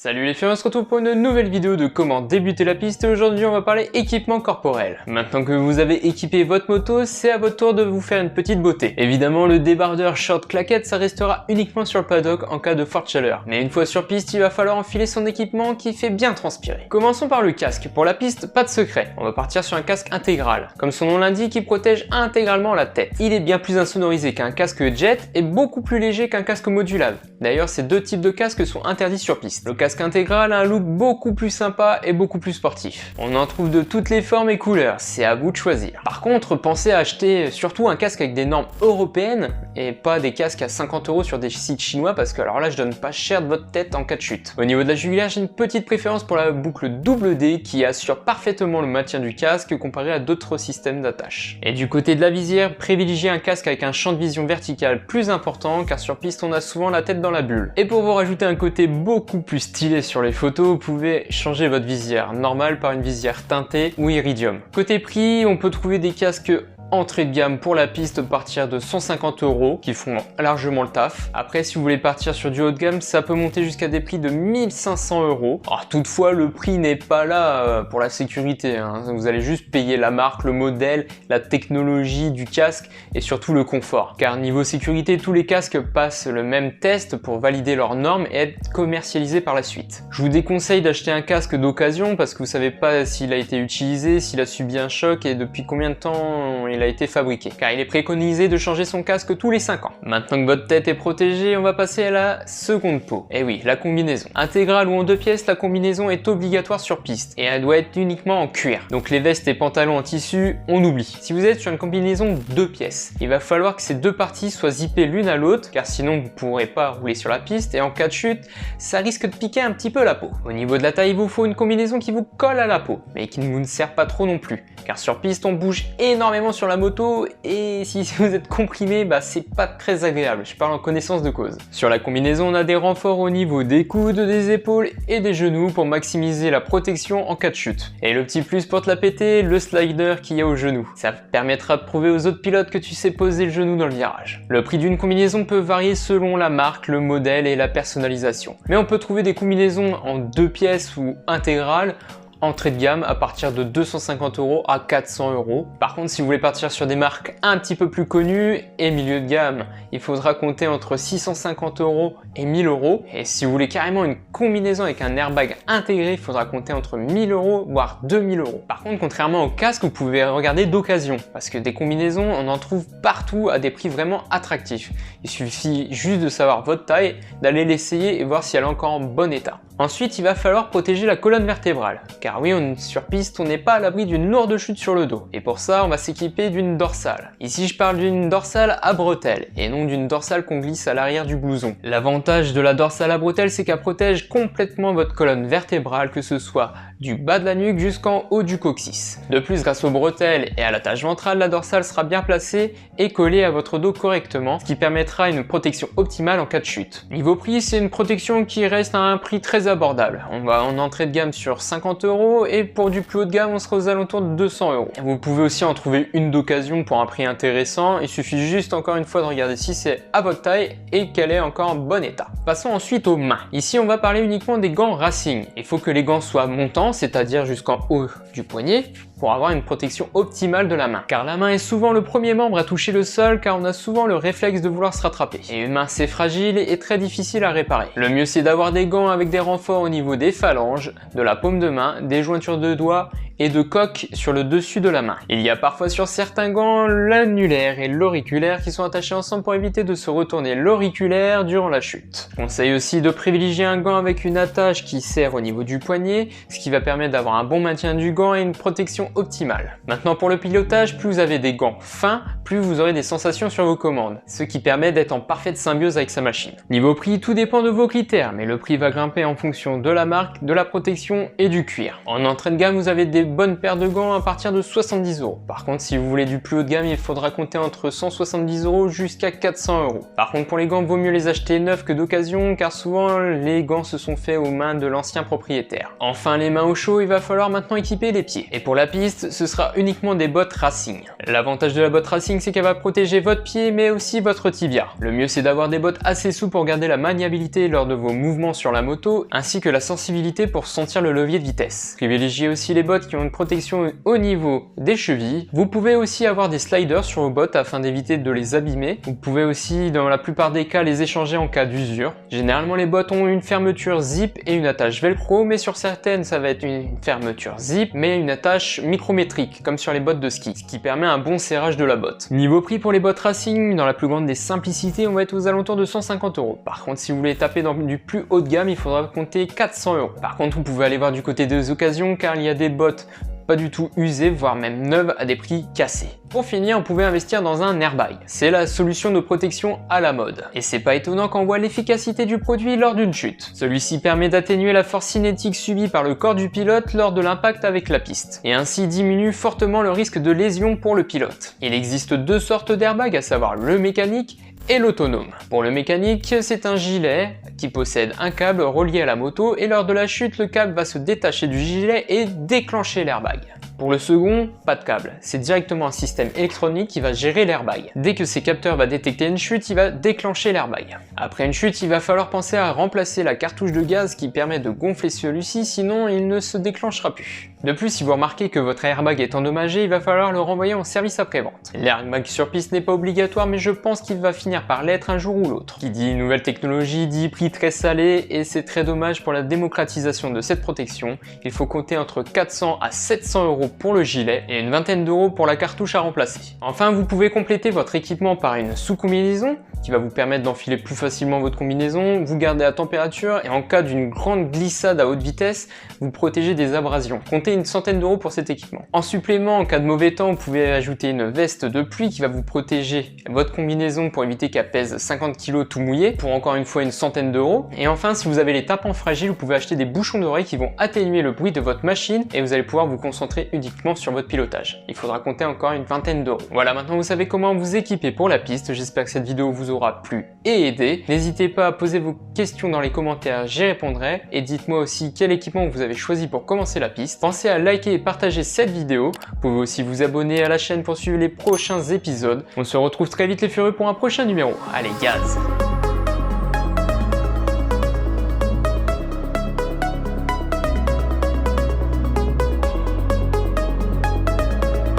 Salut les filles, on se retrouve pour une nouvelle vidéo de comment débuter la piste et aujourd'hui on va parler équipement corporel. Maintenant que vous avez équipé votre moto, c'est à votre tour de vous faire une petite beauté. Évidemment le débardeur short claquette ça restera uniquement sur le paddock en cas de forte chaleur. Mais une fois sur piste, il va falloir enfiler son équipement qui fait bien transpirer. Commençons par le casque. Pour la piste, pas de secret. On va partir sur un casque intégral. Comme son nom l'indique, il protège intégralement la tête. Il est bien plus insonorisé qu'un casque jet et beaucoup plus léger qu'un casque modulable. D'ailleurs, ces deux types de casques sont interdits sur piste. Le casque intégral a un look beaucoup plus sympa et beaucoup plus sportif. On en trouve de toutes les formes et couleurs, c'est à vous de choisir. Par contre, pensez à acheter surtout un casque avec des normes européennes et pas des casques à 50 € sur des sites chinois parce que alors là je donne pas cher de votre tête en cas de chute. Au niveau de la jugulaire, j'ai une petite préférence pour la boucle double D qui assure parfaitement le maintien du casque comparé à d'autres systèmes d'attache. Et du côté de la visière, privilégiez un casque avec un champ de vision vertical plus important car sur piste on a souvent la tête dans la bulle. Et pour vous rajouter un côté beaucoup plus stylé sur les photos, vous pouvez changer votre visière normale par une visière teintée ou iridium. Côté prix, on peut trouver des casques entrée de gamme pour la piste à partir de 150 € qui font largement le taf. Après, si vous voulez partir sur du haut de gamme, ça peut monter jusqu'à des prix de 1500 €. Alors toutefois, le prix n'est pas là pour la sécurité, hein. Vous allez juste payer la marque, le modèle, la technologie du casque et surtout le confort. Car niveau sécurité, tous les casques passent le même test pour valider leurs normes et être commercialisés par la suite. Je vous déconseille d'acheter un casque d'occasion parce que vous savez pas s'il a été utilisé, s'il a subi un choc et depuis combien de temps il a été fabriqué, car il est préconisé de changer son casque tous les 5 ans. Maintenant que votre tête est protégée, on va passer à la seconde peau. Et oui, la combinaison. Intégrale ou en 2 pièces, la combinaison est obligatoire sur piste et elle doit être uniquement en cuir. Donc les vestes et pantalons en tissu, on oublie. Si vous êtes sur une combinaison 2 pièces, il va falloir que ces deux parties soient zippées l'une à l'autre, car sinon vous ne pourrez pas rouler sur la piste et en cas de chute, ça risque de piquer un petit peu la peau. Au niveau de la taille, il vous faut une combinaison qui vous colle à la peau, mais qui ne vous sert pas trop non plus, car sur piste on bouge énormément sur la moto et si vous êtes comprimé, bah c'est pas très agréable, je parle en connaissance de cause. Sur la combinaison, on a des renforts au niveau des coudes, des épaules et des genoux pour maximiser la protection en cas de chute. Et le petit plus pour te la péter, le slider qu'il y a au genou. Ça permettra de prouver aux autres pilotes que tu sais poser le genou dans le virage. Le prix d'une combinaison peut varier selon la marque, le modèle et la personnalisation. Mais on peut trouver des combinaisons en 2 pièces ou intégrales entrée de gamme à partir de 250 € à 400 €. Par contre, si vous voulez partir sur des marques un petit peu plus connues et milieu de gamme, il faudra compter entre 650 € et 1000 €. Et si vous voulez carrément une combinaison avec un airbag intégré, il faudra compter entre 1000 € voire 2000 €. Par contre, contrairement au casque, vous pouvez regarder d'occasion parce que des combinaisons, on en trouve partout à des prix vraiment attractifs. Il suffit juste de savoir votre taille, d'aller l'essayer et voir si elle est encore en bon état. Ensuite, il va falloir protéger la colonne vertébrale. Car oui, sur piste, on n'est pas à l'abri d'une lourde chute sur le dos. Et pour ça, on va s'équiper d'une dorsale. Ici, je parle d'une dorsale à bretelles et non d'une dorsale qu'on glisse à l'arrière du blouson. L'avantage de la dorsale à bretelles, c'est qu'elle protège complètement votre colonne vertébrale, que ce soit du bas de la nuque jusqu'en haut du coccyx. De plus, grâce aux bretelles et à l'attache ventrale, la dorsale sera bien placée et collée à votre dos correctement, ce qui permettra une protection optimale en cas de chute. Niveau prix, c'est une protection qui reste à un prix très abordable. On va en entrée de gamme sur 50 € et pour du plus haut de gamme, on sera aux alentours de 200 €. Vous pouvez aussi en trouver une d'occasion pour un prix intéressant. Il suffit juste encore une fois de regarder si c'est à votre taille et qu'elle est encore en bon état. Passons ensuite aux mains. Ici, on va parler uniquement des gants racing. Il faut que les gants soient montants, c'est-à-dire jusqu'en haut du poignet, pour avoir une protection optimale de la main. Car la main est souvent le premier membre à toucher le sol car on a souvent le réflexe de vouloir se rattraper. Et une main c'est fragile et très difficile à réparer. Le mieux c'est d'avoir des gants avec des renforts au niveau des phalanges, de la paume de main, des jointures de doigts et de coques sur le dessus de la main. Il y a parfois sur certains gants l'annulaire et l'auriculaire qui sont attachés ensemble pour éviter de se retourner l'auriculaire durant la chute. Je conseille aussi de privilégier un gant avec une attache qui sert au niveau du poignet, ce qui va permettre d'avoir un bon maintien du gant et une protection optimale. Maintenant pour le pilotage, plus vous avez des gants fins, plus vous aurez des sensations sur vos commandes, ce qui permet d'être en parfaite symbiose avec sa machine. Niveau prix, tout dépend de vos critères, mais le prix va grimper en fonction de la marque, de la protection et du cuir. En entrée de gamme, vous avez des bonnes paires de gants à partir de 70 €. Par contre, si vous voulez du plus haut de gamme, il faudra compter entre 170 € jusqu'à 400 €. Par contre, pour les gants, il vaut mieux les acheter neufs que d'occasion, car souvent les gants se sont faits aux mains de l'ancien propriétaire. Enfin, les mains au chaud, il va falloir maintenant équiper les pieds. Et pour la piste, ce sera uniquement des bottes racing. L'avantage de la botte racing, racing, c'est qu'elle va protéger votre pied mais aussi votre tibia. Le mieux c'est d'avoir des bottes assez souples pour garder la maniabilité lors de vos mouvements sur la moto, ainsi que la sensibilité pour sentir le levier de vitesse. Privilégiez aussi les bottes qui ont une protection au niveau des chevilles. Vous pouvez aussi avoir des sliders sur vos bottes afin d'éviter de les abîmer. Vous pouvez aussi dans la plupart des cas les échanger en cas d'usure. Généralement les bottes ont une fermeture zip et une attache velcro, mais sur certaines ça va être une fermeture zip mais une attache micrométrique comme sur les bottes de ski, ce qui permet un bon serrage de la botte. Niveau prix pour les bottes racing, dans la plus grande des simplicités, on va être aux alentours de 150 €. Par contre, si vous voulez taper dans du plus haut de gamme, il faudra compter 400 €. Par contre, vous pouvez aller voir du côté des occasions car il y a des bottes pas du tout usées, voire même neuves à des prix cassés. Pour finir, on pouvait investir dans un airbag. C'est la solution de protection à la mode. Et c'est pas étonnant quand on voit l'efficacité du produit lors d'une chute. Celui-ci permet d'atténuer la force cinétique subie par le corps du pilote lors de l'impact avec la piste, et ainsi diminue fortement le risque de lésion pour le pilote. Il existe deux sortes d'airbags, à savoir le mécanique et l'autonome. Pour le mécanique, c'est un gilet qui possède un câble relié à la moto et lors de la chute, le câble va se détacher du gilet et déclencher l'airbag. Pour le second, pas de câble, c'est directement un système électronique qui va gérer l'airbag. Dès que ses capteurs va détecter une chute, il va déclencher l'airbag. Après une chute, il va falloir penser à remplacer la cartouche de gaz qui permet de gonfler celui-ci, sinon il ne se déclenchera plus. De plus, si vous remarquez que votre airbag est endommagé, il va falloir le renvoyer en service après-vente. L'airbag sur piste n'est pas obligatoire, mais je pense qu'il va finir par l'être un jour ou l'autre. Qui dit nouvelle technologie dit prix très salé, et c'est très dommage pour la démocratisation de cette protection. Il faut compter entre 400 à 700 € pour le gilet et une vingtaine d'euros pour la cartouche à remplacer. Enfin, vous pouvez compléter votre équipement par une sous-combinaison qui va vous permettre d'enfiler plus facilement votre combinaison, vous garder à température et en cas d'une grande glissade à haute vitesse, vous protéger des abrasions. Comptez une centaine d'euros pour cet équipement. En supplément, en cas de mauvais temps, vous pouvez ajouter une veste de pluie qui va vous protéger votre combinaison pour éviter qu'elle pèse 50 kg tout mouillé, pour encore une fois une centaine d'euros. Et enfin, si vous avez les tympans fragiles, vous pouvez acheter des bouchons d'oreilles qui vont atténuer le bruit de votre machine et vous allez pouvoir vous concentrer uniquement sur votre pilotage. Il faudra compter encore une vingtaine d'euros. Voilà, maintenant vous savez comment vous équiper pour la piste. J'espère que cette vidéo vous aura plu et aidé. N'hésitez pas à poser vos questions dans les commentaires, j'y répondrai. Et dites-moi aussi quel équipement vous avez choisi pour commencer la piste. Pensez à liker et partager cette vidéo. Vous pouvez aussi vous abonner à la chaîne pour suivre les prochains épisodes. On se retrouve très vite les furieux pour un prochain numéro. Allez, gaz!